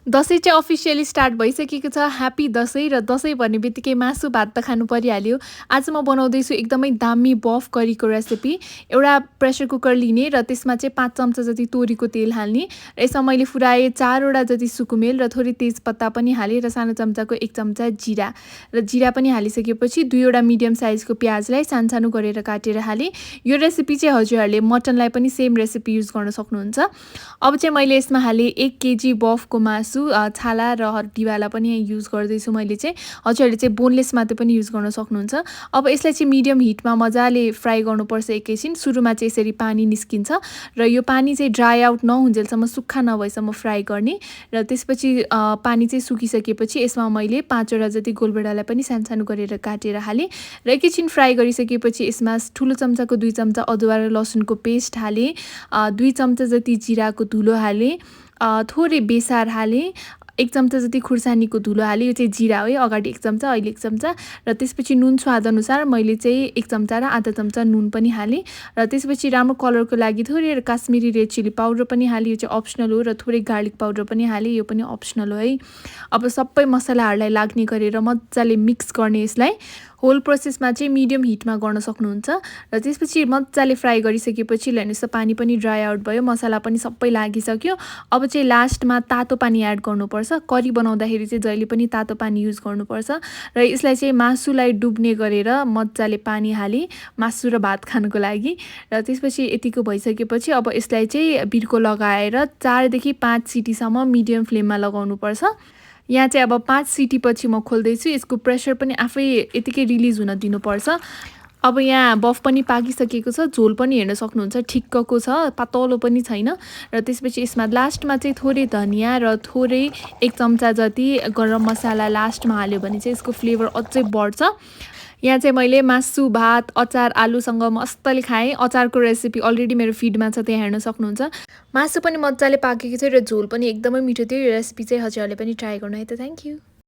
दसैँ चाहिँ officially start भइसकेको छ। ह्याप्पी दसैँ र दसैँ भन्ने बित्तिकै मासु भात त खानु परिहाल्यो। आज म बनाउँदैछु एकदमै दामी बफ करीको रेसिपी। एउटा प्रेसर कुकर लिने र त्यसमा चाहिँ 5 चम्चा जति तोरीको तेल हाल्ने र यसमा मैले फुराए 4 वटा जति सुकुमेल र थोरै तेजपत्ता पनि हालेँ र सानो चम्चाको 1 चम्चा जिरा र जिरा पनि हालिसकेपछि 2 वटा मिडियम साइजको प्याजलाई सानसानो गरेर काटेर हालेँ। यो रेसिपी चाहिँ हजुरहरूले मटनलाई पनि सेम रेसिपी युज गर्न सक्नुहुन्छ। अब चाहिँ मैले यसमा हालेँ 1 केजी बफको मासु, छाला र हड्डीवाला पनि युज गर्दैछु मैले चाहिँ। हजुरहरूले चाहिँ बोनलेस मात्रै पनि युज गर्न सक्नुहुन्छ। अब यसलाई चाहिँ मिडियम हिटमा मजाले फ्राई गर्नुपर्छ एकैछिन। सुरुमा चाहिँ यसरी पानी निस्किन्छ र यो पानी चाहिँ ड्राई आउट नहुन्जेलसम्म, सुक्खा नभएसम्म फ्राई गर्ने र त्यसपछि पानी चाहिँ सुकिसकेपछि यसमा मैले 5 वटा जति गोलभेडालाई पनि सानसानो गरेर काटेर हालेँ र एकैछिन फ्राई गरिसकेपछि यसमा ठुलो चम्चाको 2 चम्चा अदुवा र लसुनको पेस्ट हालेँ, 2 चम्चा जति जिराको धुलो हालेँ, थोरै बेसार हालेँ, 1 चम्चा जति खुर्सानीको धुलो हालेँ। यो चाहिँ जिरा हो है, अगाडि 1 चम्चा अहिले 1 चम्चा र त्यसपछि नुन स्वादअनुसार मैले चाहिँ 1 चम्चा र आधा चम्चा नुन पनि हालेँ र त्यसपछि राम्रो कलरको लागि थोरै काश्मिरी रेड चिली पाउडर पनि हालेँ। यो चाहिँ अप्सनल हो र थोरै गार्लिक पाउडर पनि हालेँ, यो पनि अप्सनल हो है। अब सबै मसलाहरूलाई लाग्ने गरेर मजाले मिक्स गर्ने यसलाई। होल प्रोसेसमा चाहिँ मिडियम हिटमा गर्न सक्नुहुन्छ र त्यसपछि मजाले फ्राई गरिसकेपछि हेर्नुहोस् पानी पनि ड्राई आउट भयो, मसला पनि सबै लागिसक्यो। अब चाहिँ लास्टमा तातो पानी एड गर्नुपर्छ। करी बनाउँदाखेरि चाहिँ जहिले पनि तातो पानी युज गर्नुपर्छ र यसलाई चाहिँ मासुलाई डुब्ने गरेर मजाले पानी हालेँ मासु र भात खानुको लागि र त्यसपछि यतिको भइसकेपछि अब यसलाई चाहिँ बिर्को लगाएर 4 देखि 5 सिटीसम्म मिडियम फ्लेममा लगाउनुपर्छ। यहाँ चाहिँ अब 5 सिटीपछि म खोल्दैछु। यसको प्रेसर पनि आफै यतिकै रिलिज हुन दिनुपर्छ। अब यहाँ बफ पनि पाकिसकेको छ, झोल पनि हेर्न सक्नुहुन्छ ठिक्कको छ, पातलो पनि छैन र त्यसपछि यसमा लास्टमा चाहिँ थोरै धनिया र थोरै 1 चम्चा जति गरम मसाला लास्टमा हाल्यो भने चाहिँ यसको फ्लेभर अझै बढ्छ। यहाँ चाहिँ मैले मासु भात अचार आलुसँग मस्तले खाएँ। अचारको रेसिपी अलरेडी मेरो फिडमा छ, त्यहाँ हेर्न सक्नुहुन्छ। मासु पनि मजाले पाकेको थियो र झोल पनि एकदमै मिठो थियो। यो रेसिपी चाहिँ हजुरहरूले पनि ट्राई गर्नु है त। Thank you.